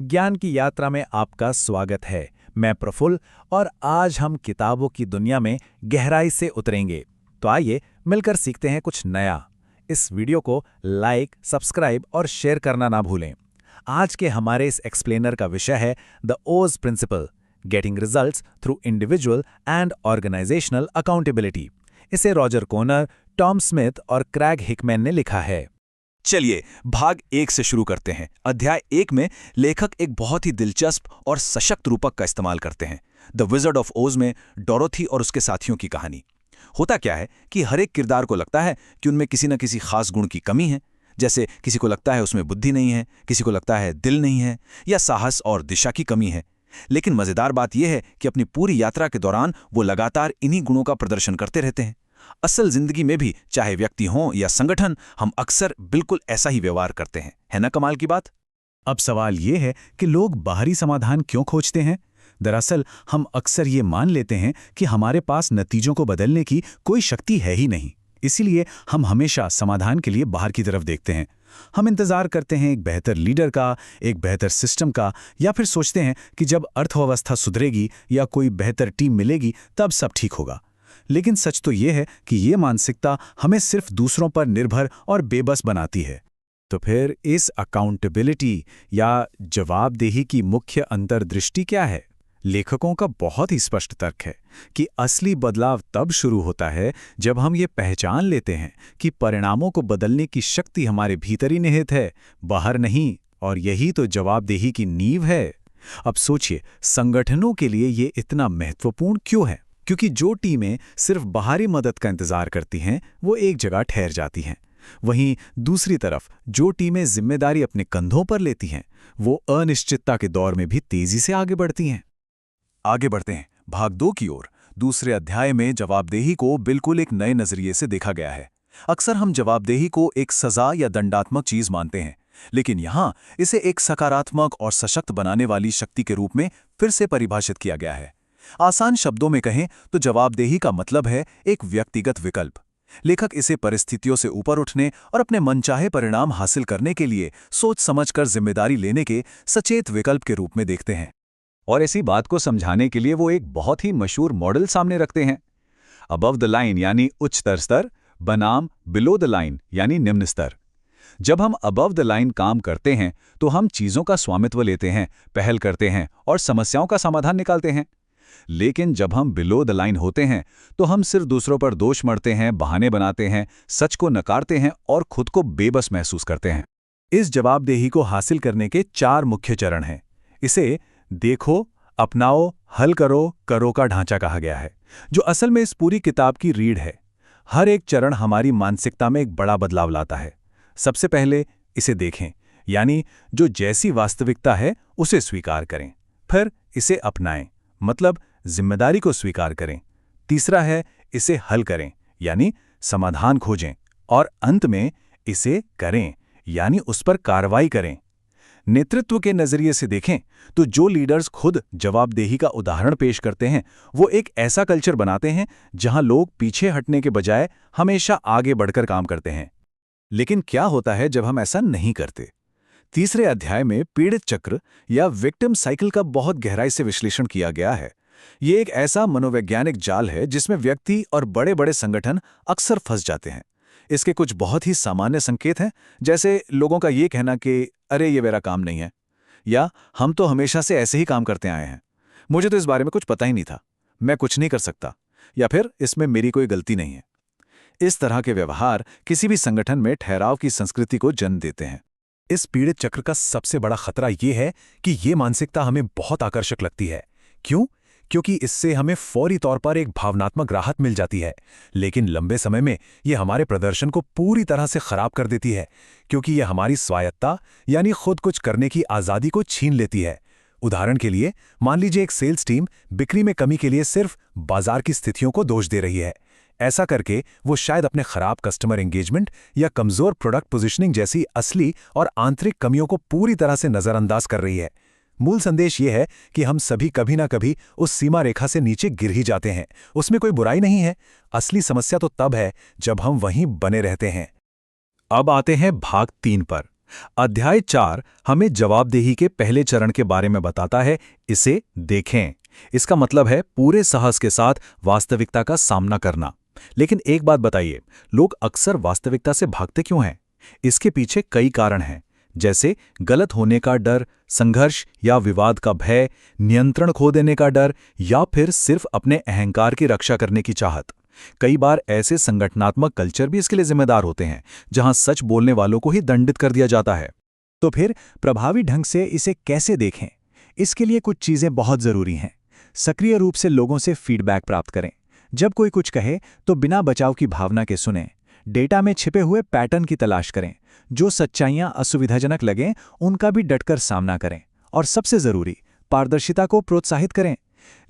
ज्ञान की यात्रा में आपका स्वागत है। मैं प्रफुल्ल और आज हम किताबों की दुनिया में गहराई से उतरेंगे। तो आइए मिलकर सीखते हैं कुछ नया। इस वीडियो को लाइक, सब्सक्राइब और शेयर करना ना भूलें। आज के हमारे इस एक्सप्लेनर का विषय है the Oz principle, getting results through individual and organisational accountability. इसे रॉजर कॉर्नर, टॉम स्मिथ और क्रैग हिकमैन ने लिखा है। चलिए भाग 1 से शुरू करते हैं। अध्याय 1 में लेखक एक बहुत ही दिलचस्प और सशक्त रूपक का इस्तेमाल करते हैं। द विज़र्ड ऑफ ओज में डोरोथी और उसके साथियों की कहानी। होता क्या है कि हर एक किरदार को लगता है कि उनमें किसी न किसी खास गुण की कमी है। जैसे किसी को लगता है उसमें बुद्धि नहीं है, किसी को लगता है दिल नहीं है, या साहस और दिशा की कमी है। लेकिन मजेदार बात यह है कि अपनी पूरी यात्रा के दौरान वो लगातार इन्हीं गुणों का प्रदर्शन करते रहते हैं। असल जिंदगी में भी, चाहे व्यक्ति हो या संगठन, हम अक्सर बिल्कुल ऐसा ही व्यवहार करते हैं। है ना कमाल की बात? अब सवाल ये है कि लोग बाहरी समाधान क्यों खोजते हैं? दरअसल हम अक्सर ये मान लेते हैं कि हमारे पास नतीजों को बदलने की कोई शक्ति है ही नहीं। इसीलिए हम हमेशा समाधान के लिए बाहर की तरफ देखते हैं। हम इंतजार करते हैं एक बेहतर लीडर का, एक बेहतर सिस्टम का, या फिर सोचते हैं कि जब अर्थव्यवस्था सुधरेगी या कोई बेहतर टीम मिलेगी तब सब ठीक होगा। लेकिन सच तो ये है कि ये मानसिकता हमें सिर्फ दूसरों पर निर्भर और बेबस बनाती है। तो फिर इस अकाउंटेबिलिटी या जवाबदेही की मुख्य अंतर्दृष्टि क्या है? लेखकों का बहुत ही स्पष्ट तर्क है कि असली बदलाव तब शुरू होता है जब हम ये पहचान लेते हैं कि परिणामों को बदलने की शक्ति हमारे भीतर ही निहित है, बाहर नहीं। और यही तो जवाबदेही की नींव है। अब सोचिए, संगठनों के लिए ये इतना महत्वपूर्ण क्यों है? क्योंकि जो टीमें सिर्फ बाहरी मदद का इंतजार करती हैं वो एक जगह ठहर जाती हैं। वहीं दूसरी तरफ जो टीमें जिम्मेदारी अपने कंधों पर लेती हैं वो अनिश्चितता के दौर में भी तेजी से आगे बढ़ती हैं। आगे बढ़ते हैं भाग 2 की ओर। दूसरे अध्याय में जवाबदेही को बिल्कुल एक नए नजरिए से देखा गया है। अक्सर हम जवाबदेही को एक सजा या दंडात्मक चीज मानते हैं, लेकिन यहाँ इसे एक सकारात्मक और सशक्त बनाने वाली शक्ति के रूप में फिर से परिभाषित किया गया है। आसान शब्दों में कहें तो जवाबदेही का मतलब है एक व्यक्तिगत विकल्प। लेखक इसे परिस्थितियों से ऊपर उठने और अपने मनचाहे परिणाम हासिल करने के लिए सोच समझकर जिम्मेदारी लेने के सचेत विकल्प के रूप में देखते हैं। और इसी बात को समझाने के लिए वो एक बहुत ही मशहूर मॉडल सामने रखते हैं। अबव द लाइन यानी उच्चतर स्तर बनाम बिलो द लाइन यानी निम्न स्तर। जब हम अबव द लाइन काम करते हैं तो हम चीज़ों का स्वामित्व लेते हैं, पहल करते हैं और समस्याओं का समाधान निकालते हैं। लेकिन जब हम बिलो द लाइन होते हैं तो हम सिर्फ दूसरों पर दोष मढ़ते हैं, बहाने बनाते हैं, सच को नकारते हैं और खुद को बेबस महसूस करते हैं। इस जवाबदेही को हासिल करने के 4 मुख्य चरण हैं। इसे देखो, अपनाओ, हल करो, करो का ढांचा कहा गया है, जो असल में इस पूरी किताब की रीढ़ है। हर एक चरण हमारी मानसिकता में एक बड़ा बदलाव लाता है। सबसे पहले इसे देखें, यानी जो जैसी वास्तविकता है उसे स्वीकार करें। फिर इसे अपनाएं, मतलब जिम्मेदारी को स्वीकार करें। तीसरा है इसे हल करें, यानी समाधान खोजें। और अंत में इसे करें, यानी उस पर कार्रवाई करें। नेतृत्व के नजरिए से देखें तो जो लीडर्स खुद जवाबदेही का उदाहरण पेश करते हैं वो एक ऐसा कल्चर बनाते हैं जहां लोग पीछे हटने के बजाय हमेशा आगे बढ़कर काम करते हैं। लेकिन क्या होता है जब हम ऐसा नहीं करते? तीसरे अध्याय में पीड़ित चक्र या विक्टिम साइकिल का बहुत गहराई से विश्लेषण किया गया है। ये एक ऐसा मनोवैज्ञानिक जाल है जिसमें व्यक्ति और बड़े बड़े संगठन अक्सर फंस जाते हैं। इसके कुछ बहुत ही सामान्य संकेत हैं, जैसे लोगों का ये कहना कि अरे ये मेरा काम नहीं है, या हम तो हमेशा से ऐसे ही काम करते आए हैं, मुझे तो इस बारे में कुछ पता ही नहीं था, मैं कुछ नहीं कर सकता, या फिर इसमें मेरी कोई गलती नहीं है। इस तरह के व्यवहार किसी भी संगठन में ठहराव की संस्कृति को जन्म देते हैं। इस पीड़ित चक्र का सबसे बड़ा खतरा ये है कि ये मानसिकता हमें बहुत आकर्षक लगती है। क्यों? क्योंकि इससे हमें फौरी तौर पर एक भावनात्मक राहत मिल जाती है, लेकिन लंबे समय में ये हमारे प्रदर्शन को पूरी तरह से खराब कर देती है, क्योंकि ये हमारी स्वायत्ता यानी खुद कुछ करने की आज़ादी को छीन लेती है। उदाहरण के लिए, मान लीजिए एक सेल्स टीम बिक्री में कमी के लिए सिर्फ बाजार की स्थितियों को दोष दे रही है। ऐसा करके वो शायद अपने खराब कस्टमर एंगेजमेंट या कमजोर प्रोडक्ट पोजीशनिंग जैसी असली और आंतरिक कमियों को पूरी तरह से नजरअंदाज कर रही है। मूल संदेश ये है कि हम सभी कभी ना कभी उस सीमा रेखा से नीचे गिर ही जाते हैं। उसमें कोई बुराई नहीं है। असली समस्या तो तब है जब हम वहीं बने रहते हैं। अब आते हैं भाग 3 पर, अध्याय 4 हमें जवाबदेही के पहले चरण के बारे में बताता है, इसे देखें। इसका मतलब है पूरे साहस के साथ वास्तविकता का सामना करना। लेकिन एक बात बताइए, लोग अक्सर वास्तविकता से भागते क्यों हैं? इसके पीछे कई कारण हैं, जैसे गलत होने का डर, संघर्ष या विवाद का भय, नियंत्रण खो देने का डर, या फिर सिर्फ अपने अहंकार की रक्षा करने की चाहत। कई बार ऐसे संगठनात्मक कल्चर भी इसके लिए जिम्मेदार होते हैं, जहां सच बोलने वालों को ही दंडित कर दिया जाता है। तो फिर प्रभावी ढंग से इसे कैसे देखें? इसके लिए कुछ चीजें बहुत जरूरी हैं। सक्रिय रूप से लोगों से फीडबैक प्राप्त करें। जब कोई कुछ कहे तो बिना बचाव की भावना के सुनें। डेटा में छिपे हुए पैटर्न की तलाश करें। जो सच्चाइयां असुविधाजनक लगें उनका भी डटकर सामना करें। और सबसे जरूरी, पारदर्शिता को प्रोत्साहित करें।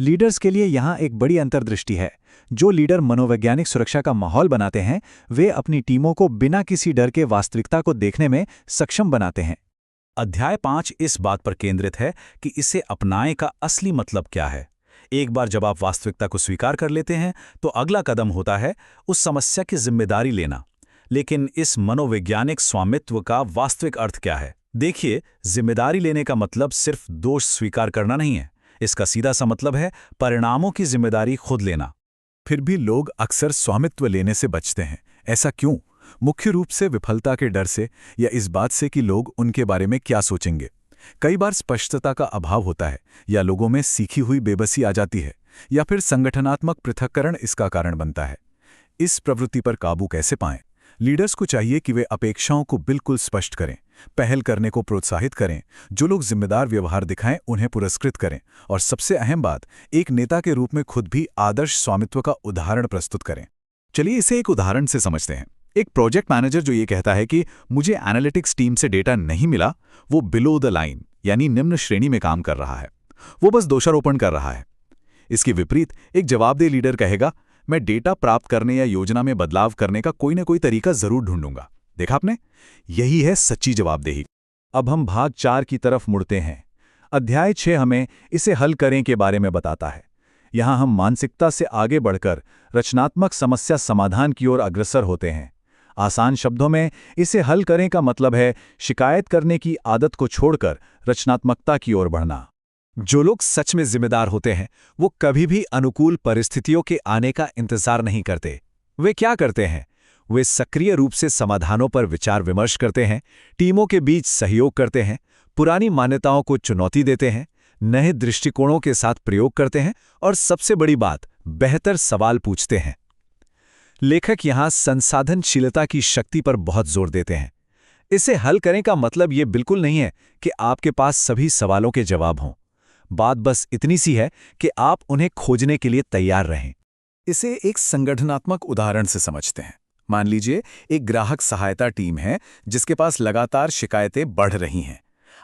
लीडर्स के लिए यहां एक बड़ी अंतर्दृष्टि है। जो लीडर मनोवैज्ञानिक सुरक्षा का माहौल बनाते हैं, वे अपनी टीमों को बिना किसी डर के वास्तविकता को देखने में सक्षम बनाते हैं। अध्याय 5 इस बात पर केंद्रित है कि इसे अपनाने का असली मतलब क्या है। एक बार जब आप वास्तविकता को स्वीकार कर लेते हैं, तो अगला कदम होता है उस समस्या की जिम्मेदारी लेना। लेकिन इस मनोवैज्ञानिक स्वामित्व का वास्तविक अर्थ क्या है? देखिए, जिम्मेदारी लेने का मतलब सिर्फ दोष स्वीकार करना नहीं है। इसका सीधा सा मतलब है परिणामों की जिम्मेदारी खुद लेना। फिर भी लोग अक्सर स्वामित्व लेने से बचते हैं। ऐसा क्यों? मुख्य रूप से विफलता के डर से, या इस बात से कि लोग उनके बारे में क्या सोचेंगे। कई बार स्पष्टता का अभाव होता है, या लोगों में सीखी हुई बेबसी आ जाती है, या फिर संगठनात्मक पृथक्करण इसका कारण बनता है। इस प्रवृत्ति पर काबू कैसे पाएं? लीडर्स को चाहिए कि वे अपेक्षाओं को बिल्कुल स्पष्ट करें, पहल करने को प्रोत्साहित करें, जो लोग जिम्मेदार व्यवहार दिखाएं उन्हें पुरस्कृत करें, और सबसे अहम बात, एक नेता के रूप में खुद भी आदर्श स्वामित्व का उदाहरण प्रस्तुत करें। चलिए इसे एक उदाहरण से समझते हैं। एक प्रोजेक्ट मैनेजर जो ये कहता है कि मुझे एनालिटिक्स टीम से डेटा नहीं मिला, वो बिलो द लाइन यानी निम्न श्रेणी में काम कर रहा है। वो बस दोषारोपण कर रहा है। इसके विपरीत एक जवाबदेह लीडर कहेगा, मैं डेटा प्राप्त करने या योजना में बदलाव करने का कोई ना कोई तरीका जरूर ढूंढूंगा। देखा आपने? यही है सच्ची जवाबदेही। अब हम भाग 4 की तरफ मुड़ते हैं। अध्याय 6 हमें इसे हल करें के बारे में बताता है। यहां हम मानसिकता से आगे बढ़कर रचनात्मक समस्या समाधान की ओर अग्रसर होते हैं। आसान शब्दों में इसे हल करें का मतलब है शिकायत करने की आदत को छोड़कर रचनात्मकता की ओर बढ़ना। जो लोग सच में जिम्मेदार होते हैं, वो कभी भी अनुकूल परिस्थितियों के आने का इंतजार नहीं करते। वे क्या करते हैं? वे सक्रिय रूप से समाधानों पर विचार विमर्श करते हैं, टीमों के बीच सहयोग करते हैं, पुरानी मान्यताओं को चुनौती देते हैं, नए दृष्टिकोणों के साथ प्रयोग करते हैं, और सबसे बड़ी बात, बेहतर सवाल पूछते हैं। लेखक यहां संसाधनशीलता की शक्ति पर बहुत जोर देते हैं। इसे हल करें का मतलब ये बिल्कुल नहीं है कि आपके पास सभी सवालों के जवाब हों। बात बस इतनी सी है कि आप उन्हें खोजने के लिए तैयार रहें। इसे एक संगठनात्मक उदाहरण से समझते हैं। मान लीजिए एक ग्राहक सहायता टीम है जिसके पास लगातार शिकायतें बढ़ रही हैं।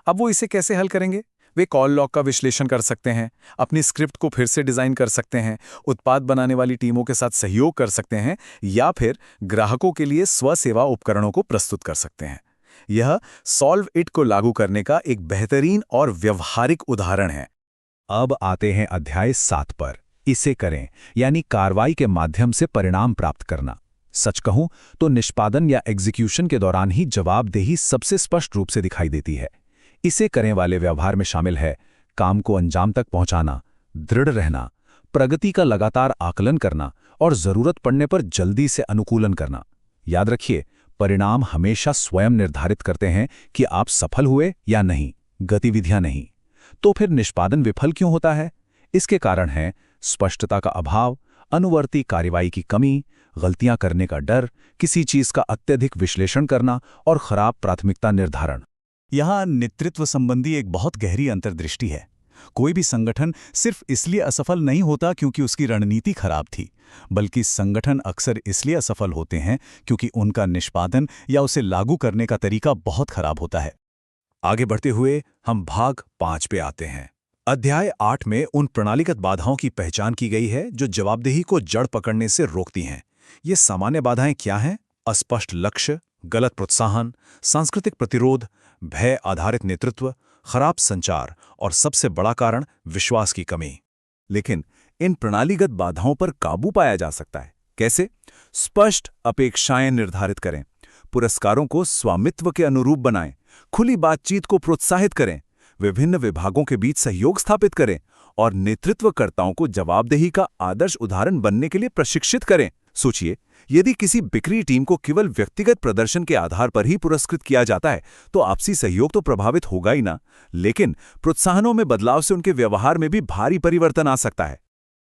अब वो इसे कैसे हल करेंगे? वे कॉल लॉग का विश्लेषण कर सकते हैं, अपनी स्क्रिप्ट को फिर से डिजाइन कर सकते हैं, उत्पाद बनाने वाली टीमों के साथ सहयोग कर सकते हैं, या फिर ग्राहकों के लिए स्वसेवा उपकरणों को प्रस्तुत कर सकते हैं। यह सॉल्व इट को लागू करने का एक बेहतरीन और व्यवहारिक उदाहरण है। अब आते हैं अध्याय 7 पर। इसे करें यानी कार्रवाई के माध्यम से परिणाम प्राप्त करना। सच कहूं तो निष्पादन या एग्जीक्यूशन के दौरान ही जवाबदेही सबसे स्पष्ट रूप से दिखाई देती है। इसे करें वाले व्यवहार में शामिल है काम को अंजाम तक पहुंचाना, दृढ़ रहना, प्रगति का लगातार आकलन करना और जरूरत पड़ने पर जल्दी से अनुकूलन करना। याद रखिए, परिणाम हमेशा स्वयं निर्धारित करते हैं कि आप सफल हुए या नहीं, गतिविधियां नहीं। तो फिर निष्पादन विफल क्यों होता है? इसके कारण है स्पष्टता का अभाव, अनुवर्ती कार्रवाई की कमी, गलतियां करने का डर, किसी चीज का अत्यधिक विश्लेषण करना और खराब प्राथमिकता निर्धारण। यहां नेतृत्व संबंधी एक बहुत गहरी अंतर्दृष्टि है। कोई भी संगठन सिर्फ इसलिए असफल नहीं होता क्योंकि उसकी रणनीति खराब थी, बल्कि संगठन अक्सर इसलिए असफल होते हैं क्योंकि उनका निष्पादन या उसे लागू करने का तरीका बहुत खराब होता है। आगे बढ़ते हुए हम भाग 5 पे आते हैं। अध्याय 8 में उन प्रणालीगत बाधाओं की पहचान की गई है जो जवाबदेही को जड़ पकड़ने से रोकती हैं। ये सामान्य बाधाएं क्या हैं? अस्पष्ट लक्ष्य, गलत प्रोत्साहन, सांस्कृतिक प्रतिरोध, भय आधारित नेतृत्व, खराब संचार और सबसे बड़ा कारण विश्वास की कमी। लेकिन इन प्रणालीगत बाधाओं पर काबू पाया जा सकता है। कैसे? स्पष्ट अपेक्षाएं निर्धारित करें, पुरस्कारों को स्वामित्व के अनुरूप बनाएं, खुली बातचीत को प्रोत्साहित करें, विभिन्न विभागों के बीच सहयोग स्थापित करें और नेतृत्वकर्ताओं को जवाबदेही का आदर्श उदाहरण बनने के लिए प्रशिक्षित करें। सोचिए, यदि किसी बिक्री टीम को केवल व्यक्तिगत प्रदर्शन के आधार पर ही पुरस्कृत किया जाता है तो आपसी सहयोग तो प्रभावित होगा ही ना, लेकिन प्रोत्साहनों में बदलाव से उनके व्यवहार में भी भारी परिवर्तन आ सकता है।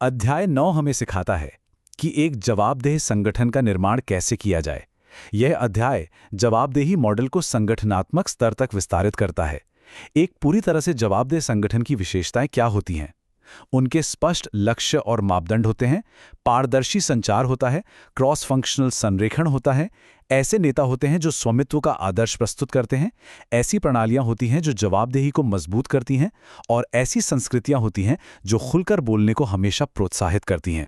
अध्याय 9 हमें सिखाता है कि एक जवाबदेह संगठन का निर्माण कैसे किया जाए। यह अध्याय जवाबदेही मॉडल को संगठनात्मक स्तर तक विस्तारित करता है। एक पूरी तरह से जवाबदेह संगठन की विशेषताएं क्या होती हैं? उनके स्पष्ट लक्ष्य और मापदंड होते हैं, पारदर्शी संचार होता है, क्रॉस फंक्शनल संरेखण होता है, ऐसे नेता होते हैं जो स्वामित्व का आदर्श प्रस्तुत करते हैं, ऐसी प्रणालियां होती हैं जो जवाबदेही को मजबूत करती हैं और ऐसी संस्कृतियां होती हैं जो खुलकर बोलने को हमेशा प्रोत्साहित करती हैं।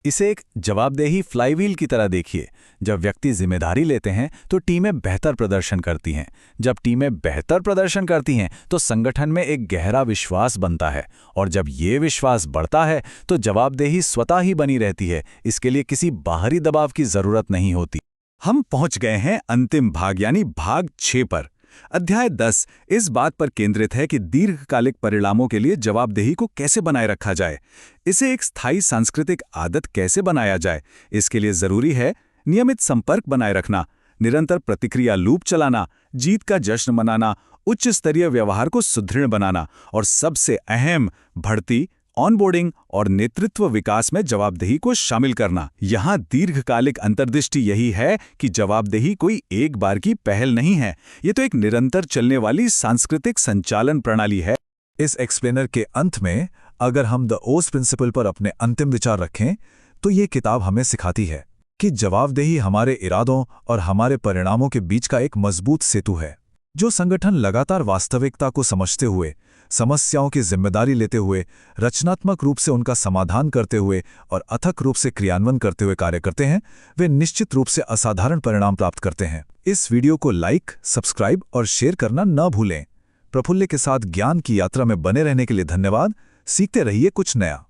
इसे एक जवाबदेही फ्लाईव्हील की तरह देखिए। जब व्यक्ति जिम्मेदारी लेते हैं तो टीमें बेहतर प्रदर्शन करती हैं। जब टीमें बेहतर प्रदर्शन करती हैं तो संगठन में एक गहरा विश्वास बनता है, और जब ये विश्वास बढ़ता है तो जवाबदेही स्वतः ही बनी रहती है। इसके लिए किसी बाहरी दबाव की जरूरत नहीं होती। हम पहुंच गए हैं अंतिम भाग यानी भाग 6 पर। अध्याय 10 इस बात पर केंद्रित है कि दीर्घकालिक परिणामों के लिए जवाबदेही को कैसे बनाए रखा जाए। इसे एक स्थायी सांस्कृतिक आदत कैसे बनाया जाए। इसके लिए जरूरी है नियमित संपर्क बनाए रखना, निरंतर प्रतिक्रिया लूप चलाना, जीत का जश्न मनाना, उच्च स्तरीय व्यवहार को सुदृढ़ बनाना और सबसे अहम भर्ती, ऑनबोर्डिंग और नेतृत्व विकास में जवाबदेही को शामिल करना। यहाँ दीर्घकालिक अंतर्दृष्टि यही है कि जवाबदेही कोई एक बार की पहल नहीं है, ये तो एक निरंतर चलने वाली सांस्कृतिक संचालन प्रणाली है। इस एक्सप्लेनर के अंत में अगर हम द ओज प्रिंसिपल पर अपने अंतिम विचार रखें तो ये किताब हमें सिखाती है कि जवाबदेही हमारे इरादों और हमारे परिणामों के बीच का एक मजबूत सेतु है। जो संगठन लगातार वास्तविकता को समझते हुए, समस्याओं की जिम्मेदारी लेते हुए, रचनात्मक रूप से उनका समाधान करते हुए और अथक रूप से क्रियान्वयन करते हुए कार्य करते हैं, वे निश्चित रूप से असाधारण परिणाम प्राप्त करते हैं। इस वीडियो को लाइक, सब्सक्राइब और शेयर करना न भूलें। प्रफुल्ल के साथ ज्ञान की यात्रा में बने रहने के लिए धन्यवाद। सीखते रहिए कुछ नया।